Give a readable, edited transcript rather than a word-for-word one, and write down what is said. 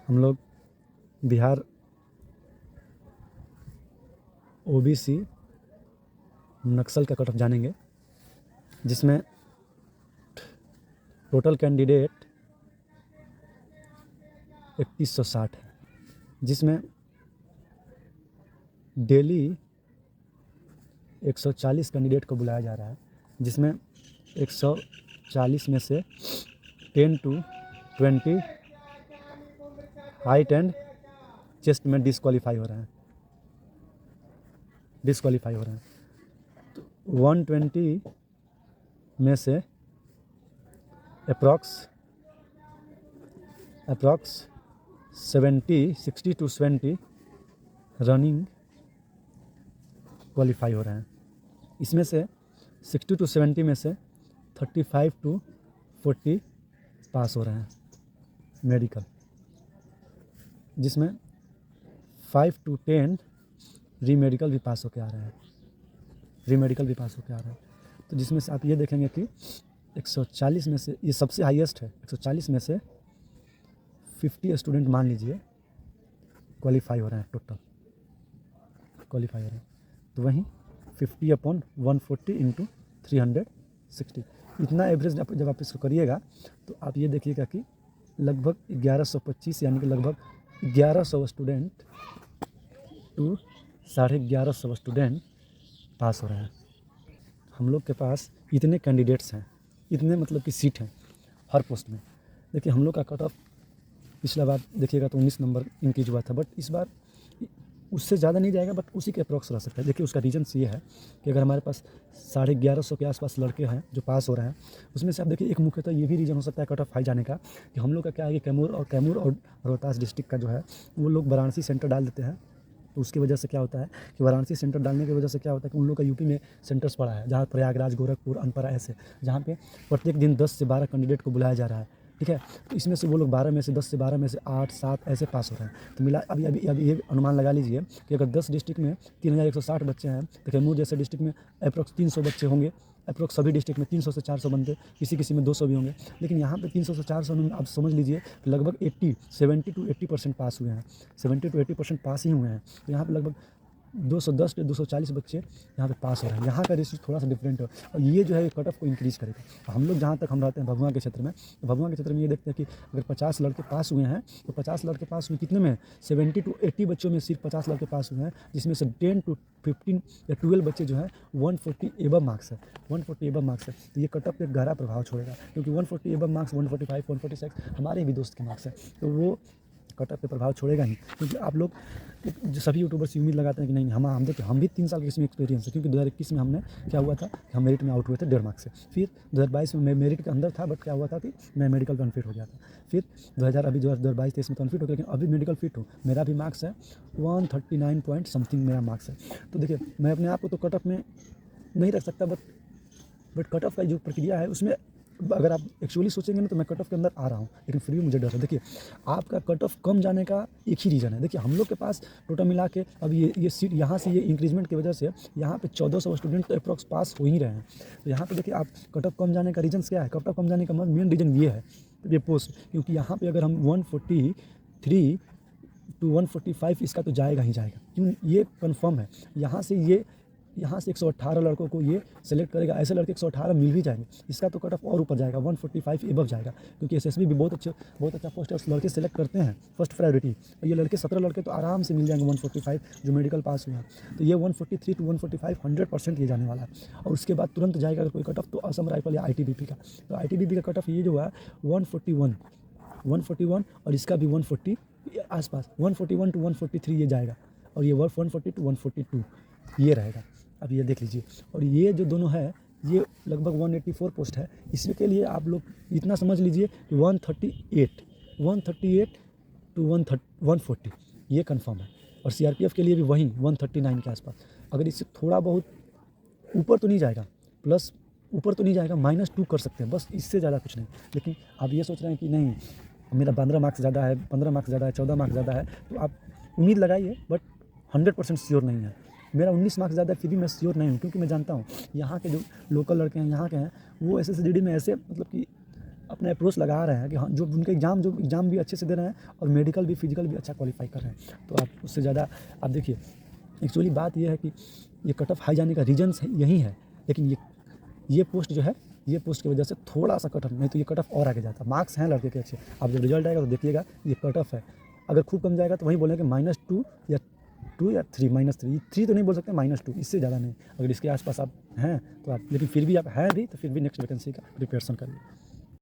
हम लोग बिहार ओबीसी नक्सल का कट ऑफ जानेंगे, जिसमें टोटल कैंडिडेट 3160 है, जिसमें डेली 140 कैंडिडेट को बुलाया जा रहा है, जिसमें 140 में से 10 to 20 हाइट एंड चेस्ट में डिस्क्वालीफाई हो रहे हैं। तो 120 में से अप्रॉक्स 60 to 70 रनिंग क्वालिफाई हो रहे हैं। इसमें से 60 to 70 में से 35 to 40 पास हो रहे हैं मेडिकल, जिसमें 5 to 10 री मेडिकल भी पास होकर आ रहे हैं। तो जिसमें से आप ये देखेंगे कि 140 में से ये सबसे हाईएस्ट है। 140 में से 50 स्टूडेंट मान लीजिए क्वालिफाई हो रहे हैं, टोटल क्वालिफाई हो रहे हैं। तो वहीं 50/140 × 360 इतना एवरेज जब आप इसको करिएगा तो आप ये देखिएगा कि लगभग 1125 यानी कि लगभग 1100 स्टूडेंट टू 1150 स्टूडेंट पास हो रहे हैं। हम लोग के पास इतने कैंडिडेट्स हैं, इतने मतलब कि सीट हैं हर पोस्ट में। देखिए हम लोग का कट ऑफ पिछला बार देखिएगा तो 19 नंबर इंक्रीज हुआ था, बट इस बार उससे ज़्यादा नहीं जाएगा, बट उसी के अप्रॉक्स रह सकता है। देखिए उसका रीजन्स ये है कि अगर हमारे पास 1150 के आसपास लड़के हैं जो पास हो रहे हैं, उसमें से आप देखिए एक मुख्यतः ये भी रीज़न हो सकता है कट ऑफ हाई जाने का कि हम लोग का क्या है कि कैमूर और रोहतास डिस्ट्रिक्ट का जो है वो लोग वाराणसी सेंटर डाल देते हैं। तो उसकी वजह से क्या होता है कि वाराणसी सेंटर डालने की वजह से क्या होता है कि उन लोग का यूपी में सेंटर्स पड़ा है, जहाँ प्रयागराज, गोरखपुर, अनपरा ऐसे, जहाँ पे प्रत्येक दिन 10 से 12 कैंडिडेट को बुलाया जा रहा है। ठीक है, तो इसमें से वो लोग 12 में से 10 से 12 में से 8, 7 ऐसे पास हो रहे हैं। तो मिला अभी ये अनुमान लगा लीजिए कि अगर 10 डिस्ट्रिक्ट में 3160 बच्चे हैं तो कैमूर जैसे डिस्ट्रिक्ट में अप्रॉक्स 300 बच्चे होंगे। अप्रॉक्स सभी डिस्ट्रिक्ट में 300 से 400 बनते, किसी में 200 भी होंगे, लेकिन यहाँ पे 300 से 400 में आप समझ लीजिए कि लगभग 70 to 80% पास हुए हैं। 70 to 80% पास ही हुए हैं। तो यहाँ पे लगभग 210 से 240 बच्चे यहाँ पे पास हो रहे हैं। यहाँ का रेशियो थोड़ा सा डिफरेंट है और ये जो है कट ऑफ को इंक्रीज़ करेगा। हम लोग जहाँ तक हम रहते हैं भभुआ के क्षेत्र में, तो भभुआ के क्षेत्र में ये देखते हैं कि अगर 50 लड़के पास हुए हैं तो 50 लड़के पास हुए कितने में, 70 to 80 बच्चों में सिर्फ 50 लड़के पास हुए हैं, जिसमें से 10 to 15 या 12 बच्चे जो हैं 140 एबव मार्क्स है। 140 एबव मार्क्स है, तो ये कट ऑफ पे गहरा प्रभाव छोड़ेगा, क्योंकि 140 एबव मार्क्स 145, 146 हमारे भी दोस्त के मार्क्स हैं, तो वो कट ऑफ पे प्रभाव छोड़ेगा नहीं। क्योंकि आप लोग सभी यूट्यूबर्स उम्मीद लगाते हैं कि नहीं हम देखिए हम भी 3 साल के इसमें एक्सपीरियंस है, क्योंकि 2021 में हमने क्या हुआ था कि हम मेरिट में आउट हुए थे 1.5 मार्क्स से। फिर 2022 में मैं मेरिट के अंदर था, बट क्या हुआ था कि मैं मेडिकल अनफिट हो गया था। फिर 2022-23 में अनफिट हो गया, लेकिन अभी मेडिकल फिट हूँ। मेरा भी मार्क्स है 139 पॉइंट समथिंग मेरा मार्क्स है। तो देखिए मैं अपने आप को तो कट ऑफ में नहीं रख सकता, बट कट ऑफ का जो प्रक्रिया है उसमें अगर आप एक्चुअली सोचेंगे ना तो मैं कट ऑफ के अंदर आ रहा हूँ, लेकिन फिर भी मुझे डर है। देखिए आपका कट ऑफ कम जाने का एक ही रीज़न है। देखिए हम लोग के पास टोटल मिला के अब ये सीट यहाँ से ये इंक्रीजमेंट की वजह से यहाँ पे 1400 स्टूडेंट तो अप्रॉक्स पास हो ही रहे हैं। तो यहाँ पे देखिए आप कट ऑफ कम जाने का रीज़न क्या है, कट ऑफ कम जाने का मेन रीज़न ये है ये पोस्ट, क्योंकि यहाँ पर अगर हम 143 to 145 इसका तो जाएगा ही जाएगा, क्यों ये कन्फर्म है। यहाँ से 118 लड़कों को ये सेलेक्ट करेगा, ऐसे लड़के 118 मिल भी जाएंगे, इसका तो कट ऑफ और ऊपर जाएगा, 145 एबव जाएगा, क्योंकि एसएसबी भी बहुत अच्छा पोस्ट है, उस लड़के सेलेक्ट करते हैं फर्स्ट प्रायोरिटी। और ये लड़के 17 लड़के तो आराम से मिल जाएंगे 145 जो मेडिकल पास हुए हैं। तो ये 143 to 145 100% ये जाने वाला है। और उसके बाद तुरंत जाएगा अगर कोई कट ऑफ तो असम राइफल या ITBP का। तो ITBP का कट ऑफ ये जो है 141 और इसका भी 140 आसपास, 141 to 143 ये जाएगा, और ये 140 to 142 ये रहेगा। अब ये देख लीजिए, और ये जो दोनों है ये लगभग 184 पोस्ट है। इसके लिए आप लोग इतना समझ लीजिए कि 138 to 140 ये कन्फर्म है। और CRPF के लिए भी वहीं 139 के आसपास। अगर इससे थोड़ा बहुत ऊपर तो नहीं जाएगा, प्लस ऊपर तो नहीं जाएगा, -2 कर सकते हैं, बस इससे ज़्यादा कुछ नहीं। लेकिन आप ये सोच रहे हैं कि नहीं मेरा 15 मार्क्स ज़्यादा है, 15 मार्क्स ज़्यादा है, 14 मार्क्स ज़्यादा है, तो आप उम्मीद लगाइए, बट 100% श्योर नहीं है। मेरा 19 मार्क्स ज़्यादा है, फिर भी मैं श्योर नहीं हूँ, क्योंकि मैं जानता हूँ यहाँ के जो लोकल लड़के हैं यहाँ के हैं वो SSGD में ऐसे मतलब कि अपना अप्रोच लगा रहे हैं कि हाँ जो उनके एग्ज़ाम भी अच्छे से दे रहे हैं और मेडिकल भी फिजिकल भी अच्छा क्वालिफाई कर रहे हैं। तो आप उससे ज़्यादा आप देखिए, एक्चुअली बात ये है कि ये कट ऑफ हाई जाने का रीजन्स यही है, लेकिन ये पोस्ट जो है, ये पोस्ट की वजह से थोड़ा सा कट ऑफ, नहीं तो ये कट ऑफ और आगे जाता। मार्क्स हैं लड़के के अच्छे, अब जब रिजल्ट आएगा तो देखिएगा ये कट ऑफ है। अगर खूब कम जाएगा तो वही बोलेंगे -2 या 2 या 3 -3, 3 तो नहीं बोल सकते, -2, इससे ज़्यादा नहीं। अगर इसके आसपास आप हैं तो आप, लेकिन फिर भी आप हैं भी तो फिर भी नेक्स्ट वैकेंसी का प्रिपरेशन करिए।